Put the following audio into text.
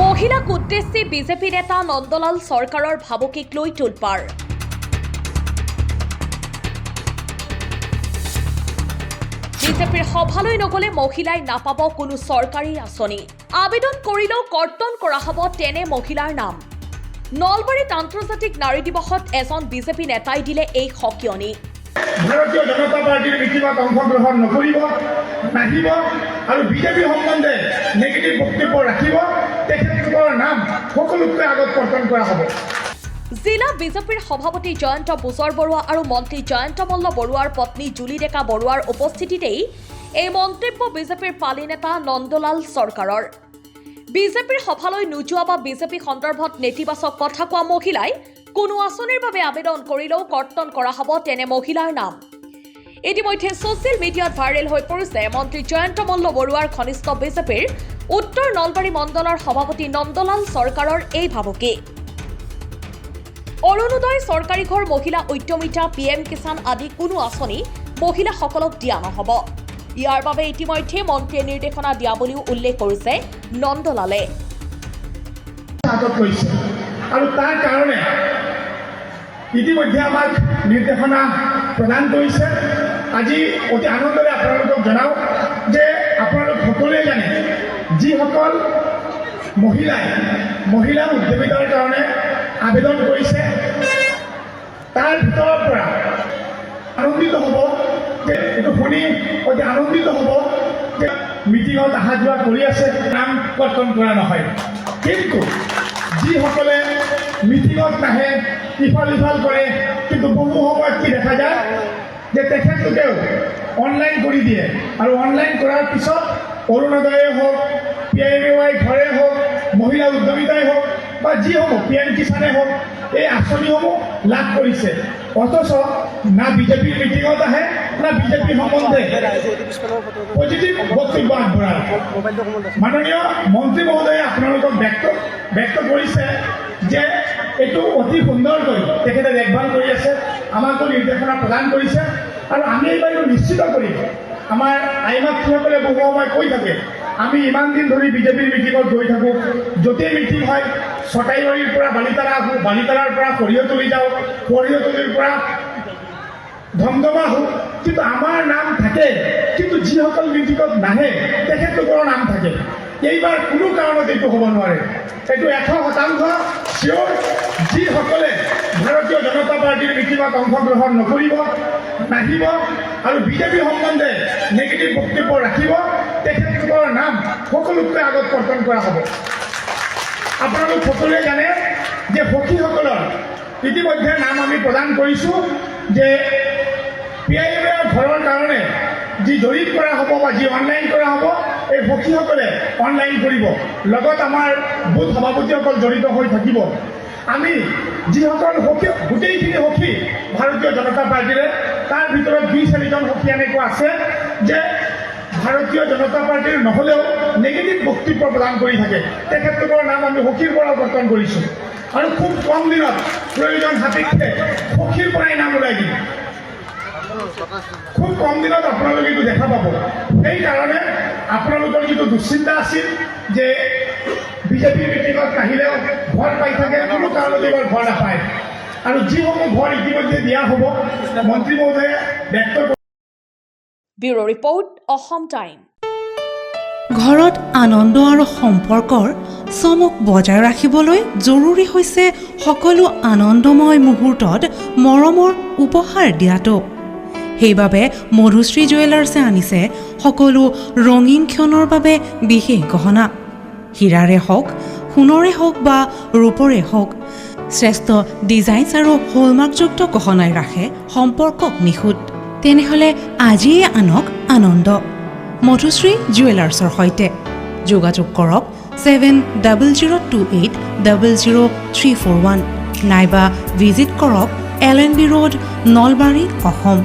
মহিলাক উদ্দেশ্যে বিজেপি নেতা নন্দলাল চৰকাৰৰ ভাবুকিক লৈ তোলপাৰ বিজেপিৰ সভালৈ নগলে মহিলাই নাপাব কোনো চৰকাৰী আঁচনি আবেদন কৰিলেও কৰ্তন কৰা হ'ব তেনে মহিলাৰ নাম নলবাৰীত আন্তৰ্জাতিক নাৰী দিৱসত এজন বিজেপি নেতাই দিলে এই সকিয়নি ভাৰতীয় জনতা পাৰ্টিৰ মিটিঙত অংশগ্ৰহণ নকৰিব নাহিব আৰু বিজেপি সম্বন্ধে নেগেটিভ বক্তব্য ৰাখিব তেখেতৰ নাম সকলোতকৈ আগত কৰ্তন কৰা হ'ব জিলা বিজেপিৰ সভাপতি জয়ন্ত বুজৰ বৰুৱা আৰু মন্ত্ৰী জয়ন্ত মল্ল বৰুৱাৰ পত্নী জুলি ডেকা বৰুৱাৰ উপস্থিতিতেই এই মন্তব্য বিজেপিৰ পালি নেতা নন্দলাল চৰকাৰৰ বিজেপিৰ সভালৈ নোযোৱা বা বিজেপি সন্দৰ্ভত নেতিবাচক কথা কোৱা মহিলাই কোনো আঁচনিৰ বাবে আবেদন কৰিলেও কৰ্তন কৰা হ'ব তেনে মহিলাৰ নাম ইতিমধ্যে ছ'চিয়েল মিডিয়াত ভাইৰেল হৈ পৰিছে মন্ত্ৰী জয়ন্ত মল্ল বৰুৱাৰ ঘনিষ্ঠ বিজেপিৰ উত্তৰ নলবাৰী মণ্ডলৰ সভাপতি নন্দলাল চৰকাৰৰ এই ভাবুকি অৰুণোদয় চৰকাৰী ঘৰ মহিলা উদ্যমিতা PM কিষাণ আদি কোনো আঁচনি মহিলাসকলক দিয়া নহ'ব ইয়াৰ বাবে ইতিমধ্যে মন্ত্ৰীয়ে নিৰ্দেশনা দিয়া বুলিও উল্লেখ কৰিছে নন্দলালে আৰু তাৰ কাৰণে ইতিমধ্যে আমাক নিৰ্দেশনা প্ৰদান কৰিছে আজি অতি আনন্দৰে আপোনালোকক জনাওঁ যে আপোনালোক সকলোৱে জানে যিসকল মহিলা উদ্যমিতাৰ কাৰণে আবেদন কৰিছে তাৰ ভিতৰৰ পৰা আনন্দিত হ'ব যে এইটো শুনি অতি আনন্দিত হ'ব যে মিটিঙত অহা যোৱা কৰি আছে নাম কৰ্তন কৰা নহয় কিন্তু যিসকলে মিটিঙত নাহে ইফাল কৰে কিন্তু বহু সময়ত কি দেখা যায় যে তেখেতলোকেও অনলাইন কৰি দিয়ে আৰু অনলাইন কৰাৰ পিছত অৰুণোদয়ে হওক PMAY ঘৰে হওক মহিলা উদ্যমিতাই হওক বা যিসমূহ PM কিষাণে হওক এই আঁচনিসমূহ লাভ কৰিছে অথচ না বিজেপিৰ মিটিঙত আহে না বিজেপি সম্বন্ধে পজিটিভ বক্তব্য আগবঢ়ায় মাননীয় মন্ত্ৰী মহোদয়ে আপোনালোকক ব্যক্ত কৰিছে যে এইটো অতি সুন্দৰকৈ তেখেতে দেখভাল কৰি আছে আমাকো নিৰ্দেশনা প্ৰদান কৰিছে আৰু আমি এইবাৰ নিশ্চিত কৰিম আমাৰ আইমাতৃসকলে বহু সময় কৈ থাকে আমি ইমান দিন ধৰি বিজেপিৰ মিটিঙত গৈ থাকোঁ য'তেই মিটিং হয় ছটাইবাৰীৰ পৰা বালিতাৰা আহোঁ বালিতাৰাৰ পৰা সৰিয়হতলী যাওঁ সৰিয়হতলীৰ পৰা ধমধমা আহোঁ কিন্তু আমাৰ নাম থাকে কিন্তু যিসকল মিটিঙত নাহে তেখেতলোকৰ নাম থাকে এইবাৰ কোনো কাৰণত এইটো হ'ব নোৱাৰে এইটো 100% চিয়'ৰ যিসকলে ভাৰতীয় জনতা পাৰ্টিৰ মিটিঙত অংশগ্ৰহণ নকৰিব নাহিব আৰু বিজেপি সম্বন্ধে নেগেটিভ বক্তব্য ৰাখিব তেখেতলোকৰ নাম সকলোতকৈ আগত কৰ্তন কৰা হ'ব আপোনালোক সকলোৱে জানে যে সখীসকলৰ ইতিমধ্যে নাম আমি প্ৰদান কৰিছোঁ যে PMAY ঘৰৰ কাৰণে যি জৰীপ কৰা হ'ব বা যি অনলাইন কৰা হ'ব এই সখীসকলে অনলাইন কৰিব লগত আমাৰ বুথ সভাপতিসকল জড়িত হৈ থাকিব আমি যিসকল সখী গোটেইখিনি সখী ভাৰতীয় জনতা পাৰ্টিৰে তাৰ ভিতৰত 2-4জন সখী এনেকুৱা আছে যে ভাৰতীয় জনতা পাৰ্টিৰ নহ'লেও নেগেটিভ বক্তব্য প্ৰদান কৰি থাকে তেখেতলোকৰ নাম আমি সখীৰ পৰা কৰ্তন কৰিছোঁ আৰু খুব কম দিনত প্ৰয়োজন সাপেক্ষে সখীৰ পৰাই নাম ওলাই দিম খুব কম দিনত আপোনালোকে এইটো দেখা পাব সেইকাৰণে আপোনালোকৰ যিটো দুশ্চিন্তা আছিল যে বিজেপিৰ মিটিঙত নাহিলেও ভৰ পাই থাকে কোনো কাৰণতে এইবাৰ ভৰ নাপায় আৰু যিসমূহ ভৰ ইতিমধ্যে দিয়া হ'ব মন্ত্ৰী মহোদয়ে ব্যক্ত ব্যুৰো ৰিপৰ্ট অসম টাইম ঘৰত আনন্দ আৰু সম্পৰ্কৰ চমক বজাই ৰাখিবলৈ জৰুৰী হৈছে সকলো আনন্দময় মুহূৰ্তত মৰমৰ উপহাৰ দিয়াটো সেইবাবে মধুশ্ৰী জুৱেলাৰ্ছে আনিছে সকলো ৰঙীন ক্ষণৰ বাবে বিশেষ গহনা হীৰাৰে হওক সোণৰে হওক বা ৰূপৰে হওক শ্ৰেষ্ঠ ডিজাইনছ আৰু হলমাৰ্কযুক্ত গহনাই ৰাখে সম্পৰ্কক নিখুঁত তেনেহ'লে আজিয়ে আনক আনন্দ মধুশ্ৰী জুৱেলাৰ্ছৰ সৈতে যোগাযোগ কৰক 7028000341 নাইবা ভিজিট কৰক LNB ৰোড নলবাৰী অসম